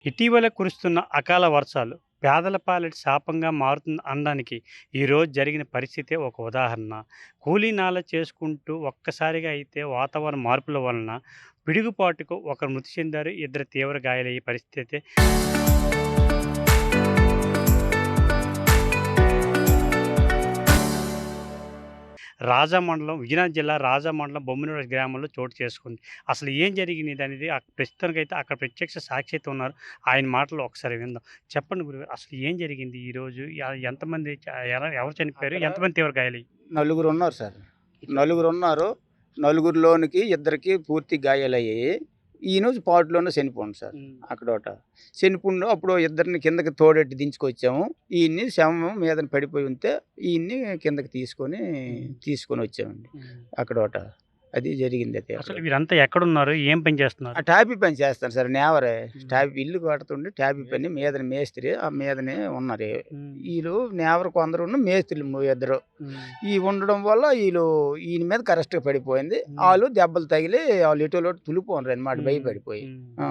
ఇటీవల కురుస్తున్న అకాల వర్షాలు పేదల పాలిట శాపంగా మారుతుంది అనడానికి ఈరోజు జరిగిన పరిస్థితే ఒక ఉదాహరణ. కూలీ నాల చేసుకుంటూ ఒక్కసారిగా అయితే వాతావరణ మార్పుల వలన పిడుగుపాటుకు ఒకరు మృతి చెందారు. ఇద్దరు తీవ్ర గాయాలయ్యే పరిస్థితి అయితే విజయనగరం జిల్లా రాజా మండలం బొమ్మినోడ గ్రామంలో చోటు చేసుకుంది. అసలు ఏం జరిగినది అనేది ప్రస్తుతానికైతే అక్కడ ప్రత్యక్ష సాక్షి అయితే ఉన్నారు. ఆయన మాటలు ఒకసారి విందాం. చెప్పండి గురుగారు, అసలు ఏం జరిగింది ఈరోజు? ఎంతమంది ఎవరు చనిపోయారు? అక్కడ ఎంతమంది తీవ్ర గాయాలయ్యాయి? నలుగురున్నారు సార్. నలుగురున్నారు. నలుగురిలోనికి ఇద్దరికి పూర్తి గాయాలయ్యాయి. ఈయన స్పాట్‌లోనే చనిపోయిండు సార్. హ్మ్. అక్కడోట. చనిపోయిండు. అప్పుడు ఇద్దరిని కిందకి తోడెట్టి దించుకొచ్చాము. ఈయన్ని శవం మీదన పడిపోయి ఉంటే ఈయన్ని కిందకి తీసుకొనొచ్చామండి. హ్మ్. అక్కడోట. అది జరిగిందది అసలు అక్కడ. వీరంతా ఎక్కడున్నారు? ఏం పని చేస్తున్నారు? టాపీ పని చేస్తాను సార్. నేవరే. హ్మ్. ఇల్లు కడుతుండే టాపీ పని మీదన మేస్త్రి. ఆ మీదనే ఉన్నారు. హ్మ్. ఈళ్ళు నేవరు కొందరును మేస్త్రులు ఇద్దరు. హ్మ్. ఈ ఉండడం వల్ల ఈయన మీద కరెక్ట్‌గా పడిపోయింది. హ్మ్. ఆళ్ళు దెబ్బలు తగిలి ఆళ్ళు ఎటోలోటు తుల్లిపోండ్రనమాట హ్మ్. భయపడిపోయి. హ్మ్. ఆ!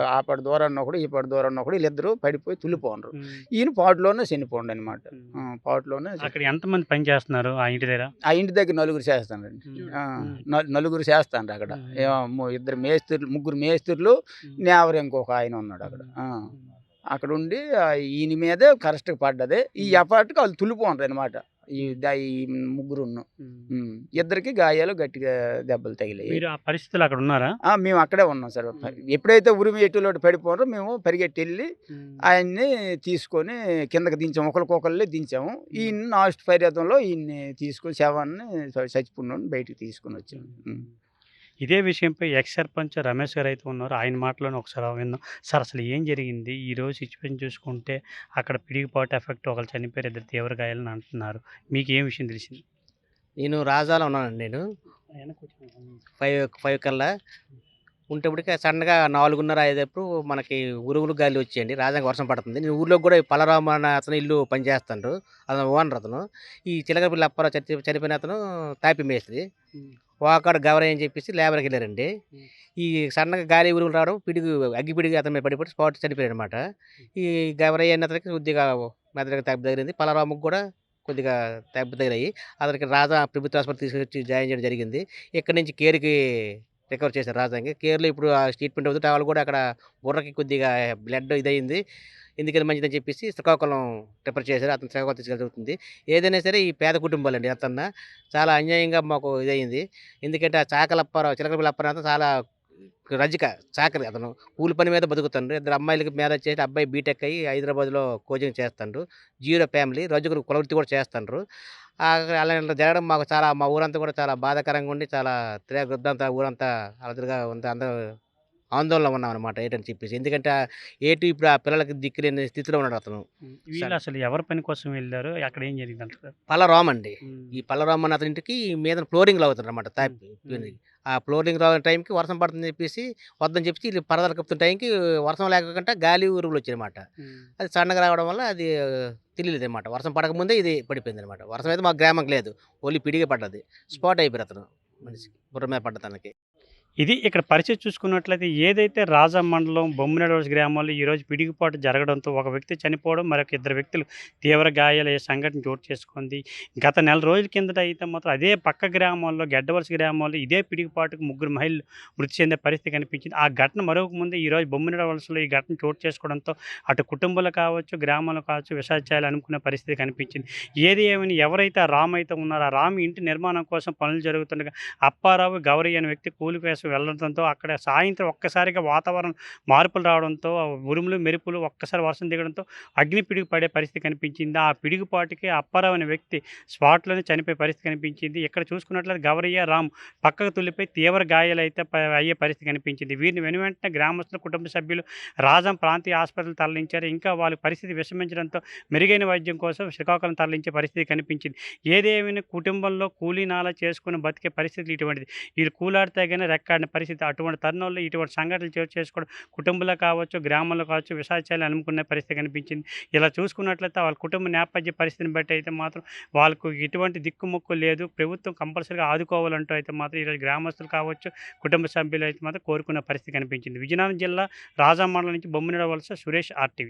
ఆ పడి దూరాన ఒకడు, ఈ పడి దూరాన ఒకడు ఈళ్ళిద్దరూ పడిపోయి తుల్లిపోండ్రు. హ్మ్. ఈయన పాటులోనే చనిపోండనమాట. హ్మ్. పాటులోనే అక్కడ ఎంతమంది పని చేస్తున్నారు ఆ ఇంటి దగ్గర? ఆ ఇంటి దగ్గర నలుగురు చేస్తాండ్రండి. హ్మ్. ఆ! హ్మ్. నలుగురు చేస్తాండ్రు అక్కడ. హ్మ్. ఇద్దరు మేస్త్రులు, ముగ్గురు మేస్త్రులు, హ్మ్. నేవరు ఇంకొక ఆయన ఉన్నాడు అక్కడ. హ్మ్. ఆ! హ్మ్. అక్కడుండి ఈయన మీదే కరెక్ట్‌గా పడ్డది. ఈ హ్మ్. ఎపాటికి ఆళ్ళు తుల్లిపోండ్రనమాట. హ్మ్. ఈ ముగ్గురును. హ్మ్. హ్మ్. ఇద్దరికి గాయాలు గట్టిగా దెబ్బలు తగిలాయి. మీరు ఆ పరిస్థితిలో అక్కడ ఉన్నారా? మేము అక్కడే ఉన్నాం సార్. హ్మ్. ఎప్పుడైతే ఉరిమి ఎటులోటి పడిపోయారో మేము పరిగెట్టెళ్ళి హ్మ్. ఆయన్ని తీసుకొని కిందకి దించాము. ఒకళ్ళకొకళ్ళే దించాము. హ్మ్. ఈయన్ని లాస్ట్ పర్యటనలో ఈయన్ని తీసుకొని శవాన్ని చచ్చిపోయినోడిని బయటికి తీసుకొనొచ్చాము. హ్మ్. ఇదే విషయంపై ఎక్స్ సర్పంచ్ రమేష్ గారు అయితే ఉన్నారు. ఆయన మాటలోనే ఒకసారి విందాం. సార్, అసలు ఏం జరిగింది? ఈరోజు సిట్యుయేషన్ చూసుకుంటే అక్కడ పిడిగిపాటు ఎఫెక్ట్ ఒకళ్ళు చనిపోయారు, ఇద్దరు తీవ్ర గాయాలని అంటున్నారు. మీకు ఏ విషయం తెలిసింది? నేను రాజాలో ఉన్నానండి నేను. 5 కల్లా ఉండేప్పటికి సడన్‌గా 4:30, 5 అప్పుడు మనకి ఉరుములు, గాలులు వచ్చాయండి. రాజాకి వర్షం పడుతుంది. నేను ఊర్లోకి కూడా పలరామ అనే అతను ఇల్లు పని చేస్తాండు. అతను ఓనర్ అతను. ఈ చిలకలపల్లి అప్పారావు చనిపోయిన అతను తాపీ మేస్త్రి. హ్మ్. వాకాడు గవరయ్య అని చెప్పేసి లేబర్‌కెళ్లారండి. హ్మ్. ఈ సడన్‌గా గాలి, ఉరుములు రావడం అగ్గి పిడుగు అతని మీద పడిపోయి స్పాట్ చనిపోయాడనమాట. ఈ గవరయ్య అనే అతనికి కొద్దిగా మెదడుకి దెబ్బ తగిలింది. పలరామకు కూడా కొద్దిగా దెబ్బ తగిలాయి. అతనికి రాజా ప్రభుత్వ ఆసుపత్రికి తీసుకొచ్చి జాయిన్ చేయడం జరిగింది. ఇక్కడి నుంచి కేర్‌కి రికవర్ చేశారు రాజాని. కేర్‌లో ఇప్పుడు ట్రీట్మెంట్ అవుతుంటే వాళ్ళు కూడా అక్కడ బుర్రకి కొద్దిగా బ్లడ్ ఇదయింది. ఎందుకని మంచిదని చెప్పేసి శ్రీకాకుళం రిఫర్ చేశారు. అతను శ్రీకాకుళం తీసుకెళ్ళడం జరుగుతుంది. ఏదైనా సరే ఈ పేద కుటుంబాలండి ఎంతన్నా చాలా అన్యాయంగా మాకు ఇదయింది. ఎందుకంటే ఆ చిలకలపల్లి అప్పారావు చాలా రజిక చాకరి అతను. కూలి పని మీద బతుకుతుండు. ఇద్దరు అమ్మాయిలకి మ్యారేజ్ చేసి అబ్బాయి బీటెక్ అయ్యి హైదరాబాద్‌లో కోచింగ్ చేస్తాండు. Zero family. రజకులు కులవృత్తి కూడా చేస్తాండ్రు. అలా జరగడం మాకు చాలా మా ఊరంతా కూడా చాలా బాధాకరంగా ఉండి చాలా వృద్దంతా ఊరంతా అలజడిగా ఉంది. అందరూ ఆందోళనలో ఉన్నామనమాట ఏటని చెప్పేసి. ఎందుకంటే ఇప్పుడు ఆ పిల్లలకి దిక్కులేని స్థితిలో ఉన్నాడు అతను. వీళ్ళు అసలు ఎవరి పని కోసం వెళ్లారు? అక్కడ ఏం జరిగిందంటారు? పల్లరామండి. హ్మ్. ఈ పల్లరామ్ అనే అతని ఇంటికి మీద ఫ్లోరింగ్ లాగుతాడనమాట హ్మ్. తాపి. హ్మ్. ఆ ఫ్లోరింగ్ లాగే టైంకి వర్షం పడుతుందని చెప్పేసి వద్దని చెప్పేసి ఈళ్ళు పరదాలు కప్పుతున్న టైంకి వర్షం లేకుండా గాలి, ఉరుములొచ్చాయనమాట. హ్మ్. అది సడన్‌గా రావడం వల్ల అది తెలియలేదనమాట. వర్షం పడకముందే ఇది పడిపోయిందనమాట. వర్షం అయితే మా గ్రామంకి లేదు. ఓన్లీ పిడిగే పడ్డది. స్పాట్ అయిపోయారు అతను మనిషికి. బుర్ర మీద పడ్డది తనకి. ఇది ఇక్కడ పరిస్థితి చూసుకున్నట్లయితే ఏదైతే రాజా మండలం బొమ్మినడోస్ గ్రామంలో ఈరోజు పిడుగుపాటు జరగడంతో ఒక వ్యక్తి చనిపోవడం, మరొక ఇద్దరు వ్యక్తులు తీవ్ర గాయాలయ్యే సంఘటన చోటు చేసుకుంది. గత నెల రోజుల కిందట అయితే మాత్రం అదే పక్క గ్రామాల్లో గెడ్డవలస గ్రామాల్లో ఇదే పిడుగుపాటుకు ముగ్గురు మహిళలు మృతి చెందే పరిస్థితి కనిపించింది. ఆ ఘటన మరొక ముందు ఈరోజు బొమ్మినడవలసలో ఈ ఘటన చోటు చేసుకోవడంతో అటు కుటుంబాలు కావచ్చు, గ్రామాలు కావచ్చు విషాదాలు అనుకునే పరిస్థితి కనిపించింది. ఏది ఏమని ఎవరైతే ఆ రామ్ అయితే ఉన్నారో ఆ రామ్ ఇంటి నిర్మాణం కోసం పనులు జరుగుతుండగా అప్పారావు, గౌరీ అనే వ్యక్తి కూలి కోసం వెళ్ళడంతో అక్కడ సాయంత్రం ఒక్కసారిగా వాతావరణం మార్పులు రావడంతో ఉరుములు, మెరుపులు ఒక్కసారి వర్షం దిగడంతో అగ్ని పిడుగు పడే పరిస్థితి కనిపించింది. ఆ పిడుగుపాటుకి అప్పారావు అనే వ్యక్తి స్పాట్‌లోనే చనిపోయే పరిస్థితి కనిపించింది. ఇక్కడ చూసుకున్నట్లయితే గౌరయ్య, రామ్ పక్కకు తుల్లిపోయి తీవ్ర గాయాలైతే అయ్యే పరిస్థితి కనిపించింది. వీరిని వెనువెంటనే గ్రామస్తులు, కుటుంబ సభ్యులు రాజం ప్రాంతీయ ఆసుపత్రికి తరలించారు. ఇంకా వాళ్ళ పరిస్థితి విషమించడంతో మెరుగైన వైద్యం కోసం శ్రీకాకుళం తరలించే పరిస్థితి కనిపించింది. ఏదేమైనా కుటుంబంలో కూలీ నాలా చేసుకొని బతికే పరిస్థితి ఇటువంటిది. వీళ్ళు కూలాడితే గాని రెక్క వెనకాడిన పరిస్థితి. అటువంటి తరుణంలో ఇటువంటి సంఘటనలు చోటు చేసుకోవడం కుటుంబంలో కావచ్చు, గ్రామంలో కావచ్చు విషాదాలు అనుకునే పరిస్థితి కనిపించింది. ఇలా చూసుకున్నట్లయితే వాళ్ళ కుటుంబ నేపథ్య పరిస్థితిని బట్టి అయితే మాత్రం వాళ్ళకు ఎటువంటి దిక్కుమొక్కు లేదు. ప్రభుత్వం కంపల్సరీగా ఆదుకోవాలంటూ అయితే మాత్రం ఈరోజు గ్రామస్తులు కావచ్చు, కుటుంబ సభ్యులు అయితే మాత్రం కోరుకున్న పరిస్థితి కనిపించింది. విజయనగరం జిల్లా రాజా మండలం నుంచి బొమ్మినేడు వలస సురేష్ ఆర్టీవీ.